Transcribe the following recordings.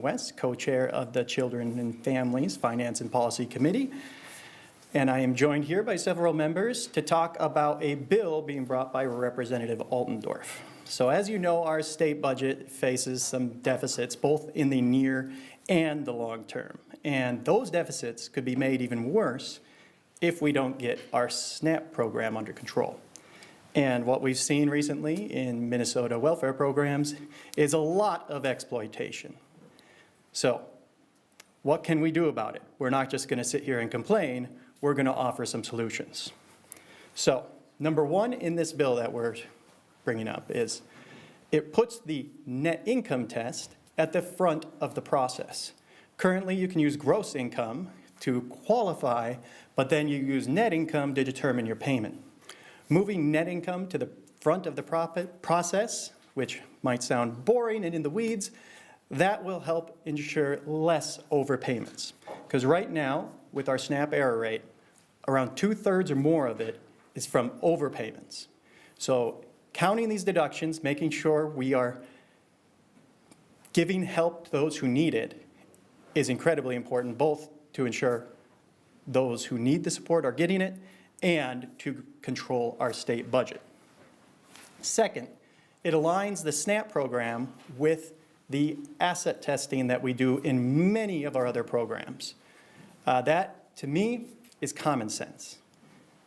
West, co-chair of the Children and Families Finance and Policy Committee. And I am joined here by several members to talk about a bill being brought by Representative Altendorf. So as you know, our state budget faces some deficits both in the near and the long term. And those deficits could be made even worse if we don't get our SNAP program under control. And what we've seen recently in Minnesota welfare programs is a lot of exploitation. So what can we do about it? We're not just going to sit here and complain. We're going to offer some solutions. So number one in this bill that we're bringing up is it puts the net income test at the front of the process. Currently, you can use gross income to qualify, but then you use net income to determine your payment. Moving net income to the front of the process, which might sound boring and in the weeds, that will help ensure less overpayments. Because right now, with our SNAP error rate, around 2/3 or more of it is from overpayments. So counting these deductions, making sure we are giving help to those who need it is incredibly important, both to ensure those who need the support are getting it and to control our state budget. Second, it aligns the SNAP program with the asset testing that we do in many of our other programs. That, to me, is common sense,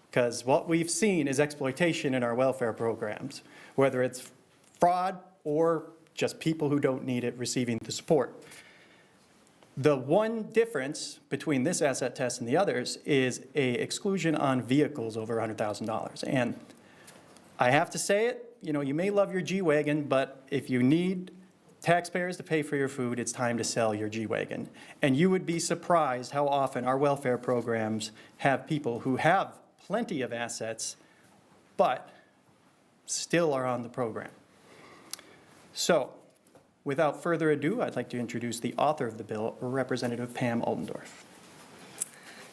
because what we've seen is exploitation in our welfare programs, whether it's fraud or just people who don't need it receiving the support. The one difference between this asset test and the others is a exclusion on vehicles over $100,000. And I have to say it, you may love your G-Wagon, but if you need taxpayers to pay for your food, it's time to sell your G-Wagon. And you would be surprised how often our welfare programs have people who have plenty of assets, but still are on the program. So, without further ado, I'd like to introduce the author of the bill, Representative Pam Altendorf.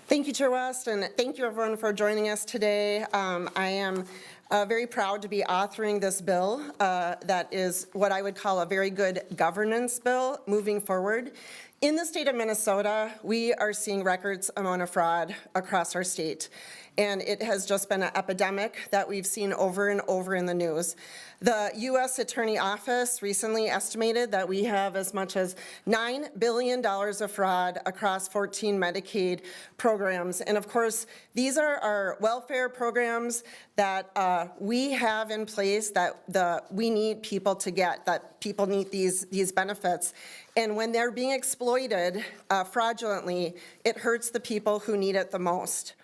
Thank you, Chair West, and thank you everyone for joining us today. I am very proud to be authoring this bill that is what I would call a very good governance bill moving forward. In the state of Minnesota, we are seeing records amount of fraud across our state, and it has just been an epidemic that we've seen over and over in the news. The U.S. Attorney Office recently estimated that we have as much as $9 billion of fraud across 14 Medicaid programs. And of course, these are our welfare programs that we have in place that we need people to get, that people need these benefits. And when they're being exploited fraudulently, it hurts the people who need it the most.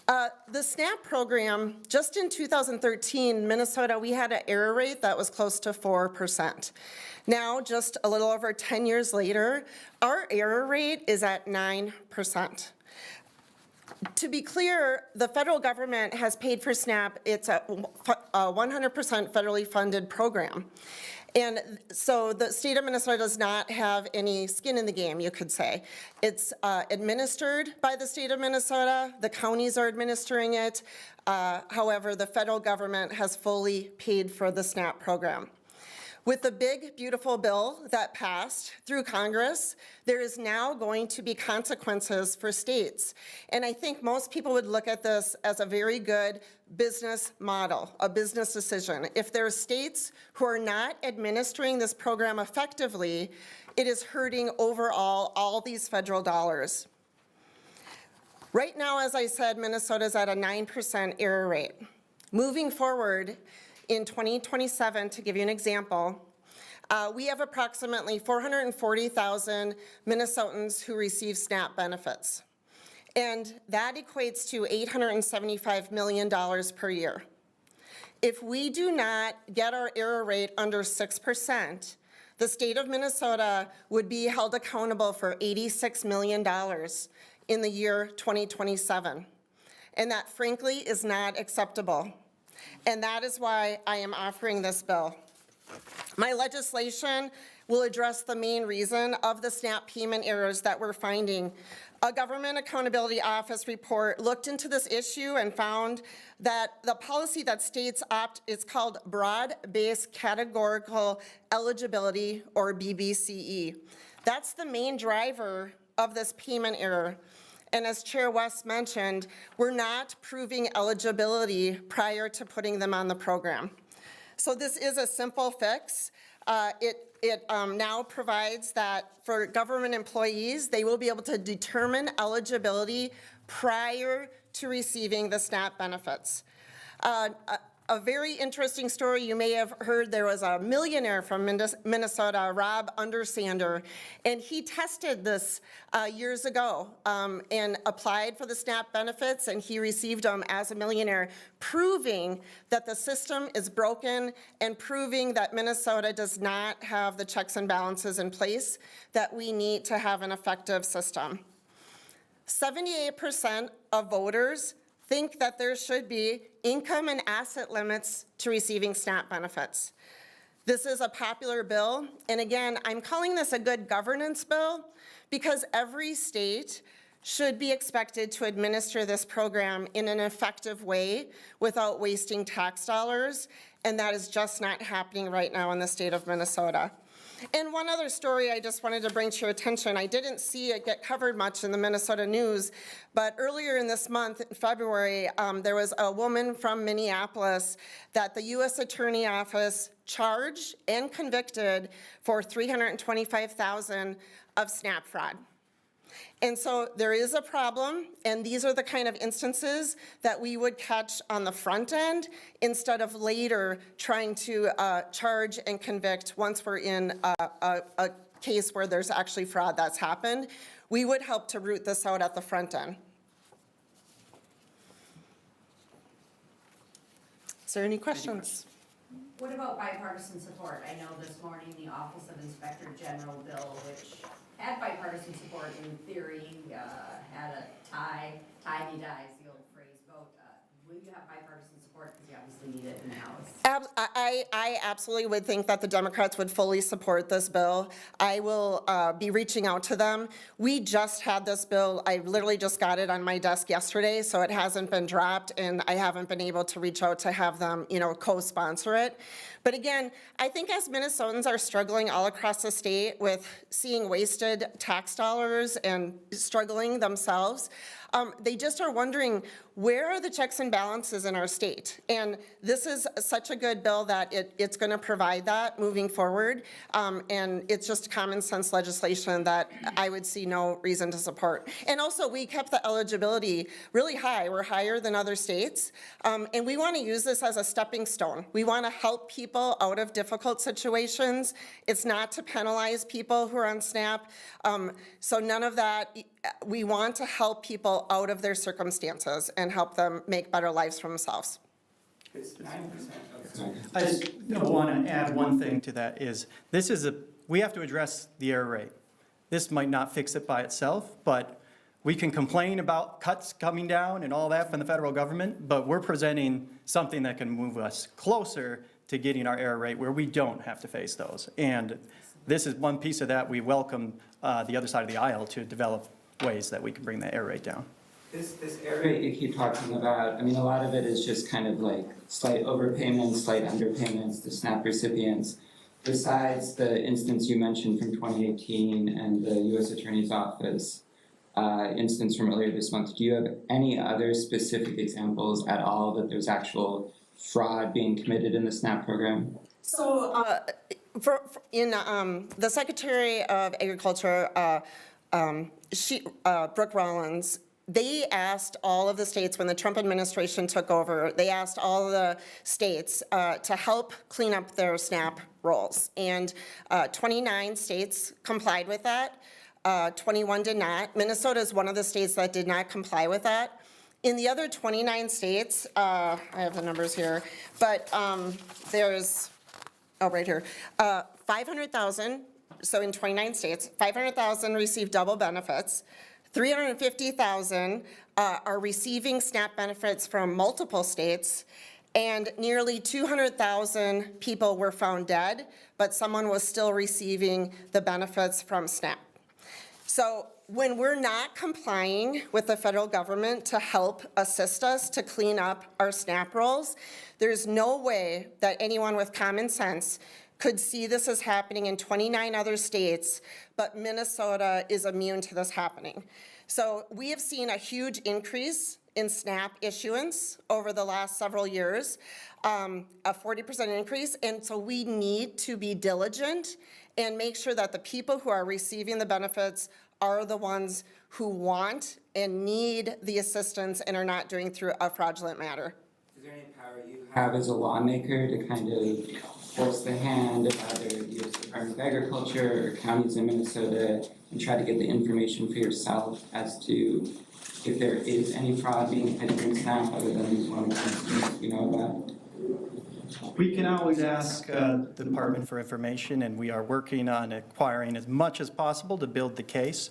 The SNAP program, just in 2013, Minnesota, we had an error rate that was close to 4%. Now, just a little over 10 years later, our error rate is at 9%. To be clear, the federal government has paid for SNAP. It's a 100% federally funded program. And so the state of Minnesota does not have any skin in the game, you could say. It's administered by the state of Minnesota. The counties are administering it. However, the federal government has fully paid for the SNAP program. With the big, beautiful bill that passed through Congress, there is now going to be consequences for states. And I think most people would look at this as a very good business model, a business decision. If there are states who are not administering this program effectively, it is hurting overall all these federal dollars. Right now, as I said, Minnesota is at a 9% error rate. Moving forward, in 2027, to give you an example, we have approximately 440,000 Minnesotans who receive SNAP benefits. And that equates to $875 million per year. If we do not get our error rate under 6%, the state of Minnesota would be held accountable for $86 million in the year 2027. And that, frankly, is not acceptable. And that is why I am offering this bill. My legislation will address the main reason of the SNAP payment errors that we're finding. A Government Accountability Office report looked into this issue and found that the policy that states opt is called Broad-Based Categorical Eligibility, or BBCE. That's the main driver of this payment error. And as Chair West mentioned, we're not proving eligibility prior to putting them on the program. So this is a simple fix. It now provides that for government employees, they will be able to determine eligibility prior to receiving the SNAP benefits. A very interesting story you may have heard, there was a millionaire from Minnesota, Rob Undersander, and he tested this years ago and applied for the SNAP benefits, and he received them as a millionaire, proving that the system is broken and proving that Minnesota does not have the checks and balances in place that we need to have an effective system. 78% of voters think that there should be income and asset limits to receiving SNAP benefits. This is a popular bill, and again, I'm calling this a good governance bill because every state should be expected to administer this program in an effective way without wasting tax dollars, and that is just not happening right now in the state of Minnesota. And one other story I just wanted to bring to your attention. I didn't see it get covered much in the Minnesota news, but earlier in this month, in February, there was a woman from Minneapolis that the U.S. Attorney Office charged and convicted for $325,000 of SNAP fraud. And so there is a problem, and these are the kind of instances that we would catch on the front end instead of later trying to charge and convict once we're in a case where there's actually fraud that's happened. We would help to root this out at the front end. Is there any questions? What about bipartisan support? I know this morning the Office of Inspector General bill, which had bipartisan support in theory, had a tie me dies, the old phrase vote. Will you have bipartisan support because you obviously need it in the House? I absolutely would think that the Democrats would fully support this bill. I will be reaching out to them. We just had this bill. I literally just got it on my desk yesterday, so it hasn't been dropped, and I haven't been able to reach out to have them, co-sponsor it. But again, I think as Minnesotans are struggling all across the state with seeing wasted tax dollars and struggling themselves, they just are wondering, where are the checks and balances in our state? And this is such a good bill that it's going to provide that moving forward. And it's just common sense legislation that I would see no reason to support. And also, we kept the eligibility really high. We're higher than other states. And we want to use this as a stepping stone. We want to help people out of difficult situations. It's not to penalize people who are on SNAP. So none of that. We want to help people out of their circumstances and help them make better lives for themselves. It's 9%. I just want to add one thing to that is, we have to address the error rate. This might not fix it by itself, but we can complain about cuts coming down and all that from the federal government, but we're presenting something that can move us closer to getting our error rate where we don't have to face those. And this is one piece of that. We welcome the other side of the aisle to develop ways that we can bring the error rate down. This error rate you keep talking about, I mean, a lot of it is just kind of like slight overpayments, slight underpayments to SNAP recipients. Besides the instance you mentioned from 2018 and the U.S. Attorney's Office instance from earlier this month, do you have any other specific examples at all that there's actual fraud being committed in the SNAP program? So the Secretary of Agriculture, Brooke Rollins, they asked all of the states, when the Trump administration took over, they asked all of the states to help clean up their SNAP rolls. And 29 states complied with that. 21 did not. Minnesota is one of the states that did not comply with that. In the other 29 states, I have the numbers here, but there's, right here, 500,000, so in 29 states, 500,000 received double benefits, 350,000 are receiving SNAP benefits from multiple states, and nearly 200,000 people were found dead, but someone was still receiving the benefits from SNAP. So when we're not complying with the federal government to help assist us to clean up our SNAP rolls, there's no way that anyone with common sense could see this as happening in 29 other states, but Minnesota is immune to this happening. So we have seen a huge increase in SNAP issuance over the last several years, a 40% increase, and so we need to be diligent and make sure that the people who are receiving the benefits are the ones who want and need the assistance and are not doing through a fraudulent manner. Is there any power you have as a lawmaker to kind of force the hand of either the U.S. Department of Agriculture or counties in Minnesota and try to get the information for yourself as to if there is any fraud being committed in SNAP other than these one instances we know about? We can always ask the Department for Information, and we are working on acquiring as much as possible to build the case.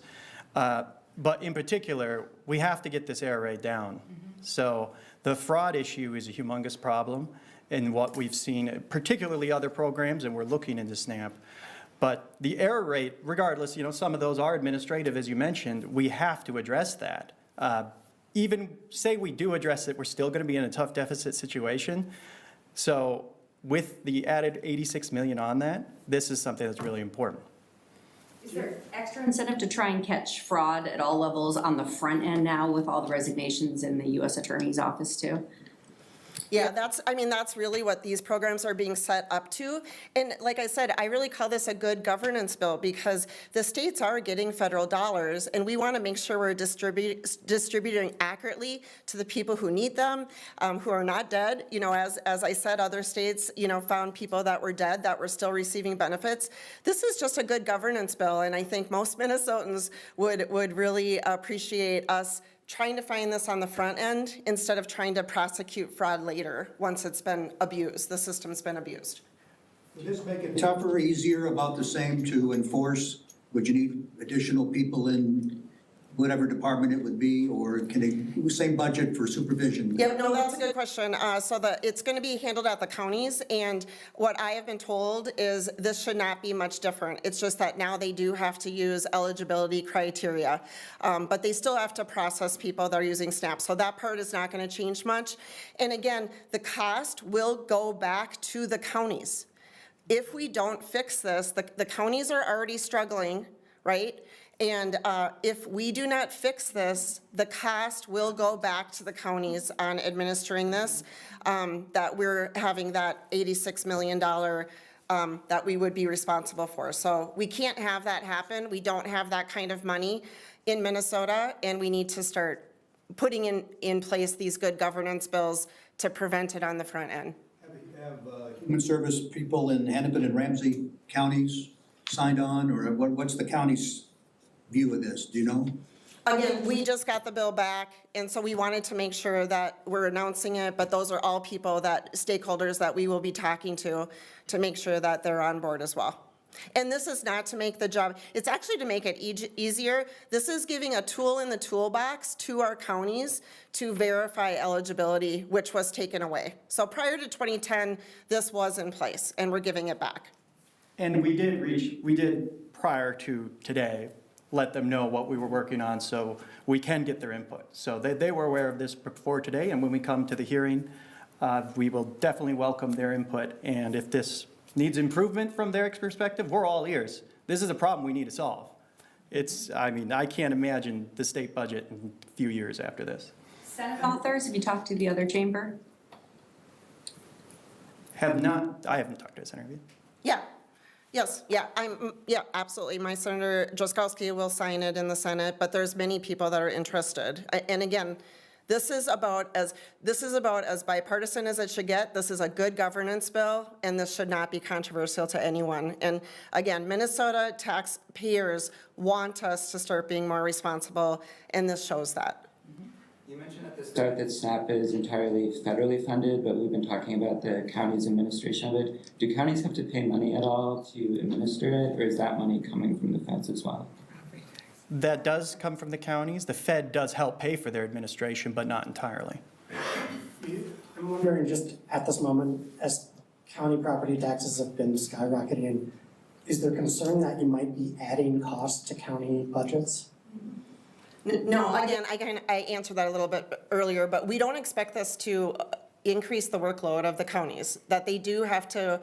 But in particular, we have to get this error rate down. So the fraud issue is a humongous problem in what we've seen, particularly other programs, and we're looking into SNAP. But the error rate, regardless, some of those are administrative, as you mentioned, we have to address that. Even say we do address it, we're still going to be in a tough deficit situation. So with the added 86 million on that, this is something that's really important. Is there extra incentive to try and catch fraud at all levels on the front end now with all the resignations in the U.S. Attorney's Office too? Yeah, that's really what these programs are being set up to. And like I said, I really call this a good governance bill because the states are getting federal dollars and we want to make sure we're distributing accurately to the people who need them, who are not dead. As I said, other states, found people that were dead that were still receiving benefits. This is just a good governance bill, and I think most Minnesotans would really appreciate us trying to find this on the front end instead of trying to prosecute fraud later once it's been abused, the system's been abused. Would this make it tougher, easier, about the same to enforce? Would you need additional people in whatever department it would be, or can they, same budget for supervision? Yeah, no, that's a good question. It's going to be handled at the counties, and what I have been told is this should not be much different. It's just that now they do have to use eligibility criteria, but they still have to process people that are using SNAP, so that part is not going to change much. And again, the cost will go back to the counties. If we don't fix this, the counties are already struggling, right? And if we do not fix this, the cost will go back to the counties on administering this, that we're having that $86 million that we would be responsible for. So we can't have that happen. We don't have that kind of money in Minnesota, and we need to start putting in place these good governance bills to prevent it on the front end. Have human service people in Hennepin and Ramsey counties signed on, or what's the county's view of this? Do you know? Again, we just got the bill back, and so we wanted to make sure that we're announcing it, but those are all people stakeholders that we will be talking to make sure that they're on board as well. And this is not to make the job, it's actually to make it easier. This is giving a tool in the toolbox to our counties to verify eligibility, which was taken away. So prior to 2010, this was in place, and we're giving it back. And we did prior to today, let them know what we were working on so we can get their input. So they were aware of this before today, and when we come to the hearing, we will definitely welcome their input. And if this needs improvement from their perspective, we're all ears. This is a problem we need to solve. I can't imagine the state budget in a few years after this. Senate authors, have you talked to the other chamber? I haven't talked to a senator. Yeah. Yes, yeah, absolutely. My Senator Joskowski will sign it in the Senate, but there's many people that are interested. And again, this is about as bipartisan as it should get. This is a good governance bill, and this should not be controversial to anyone. And again, Minnesota taxpayers want us to start being more responsible, and this shows that. You mentioned at the start that SNAP is entirely federally funded, but we've been talking about the county's administration of it. Do counties have to pay money at all to administer it, or is that money coming from the feds as well? That does come from the counties. The Fed does help pay for their administration, but not entirely. I'm wondering, just at this moment, as county property taxes have been skyrocketing, is there concern that you might be adding costs to county budgets? No, again, I answered that a little bit earlier, but we don't expect this to increase the workload of the counties, that they do have to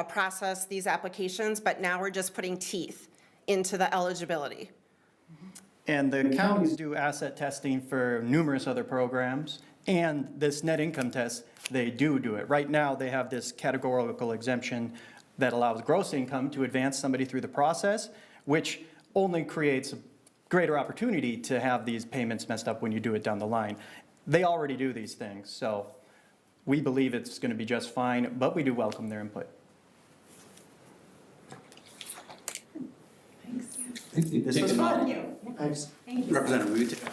process these applications, but now we're just putting teeth into the eligibility. And the counties do asset testing for numerous other programs, and this net income test, they do it. Right now, they have this categorical exemption that allows gross income to advance somebody through the process, which only creates a greater opportunity to have these payments messed up when you do it down the line. They already do these things, so we believe it's going to be just fine, but we do welcome their input. Thanks. Thank you. This was fun. Thank you. Thanks. Thank you. Representative, will you take a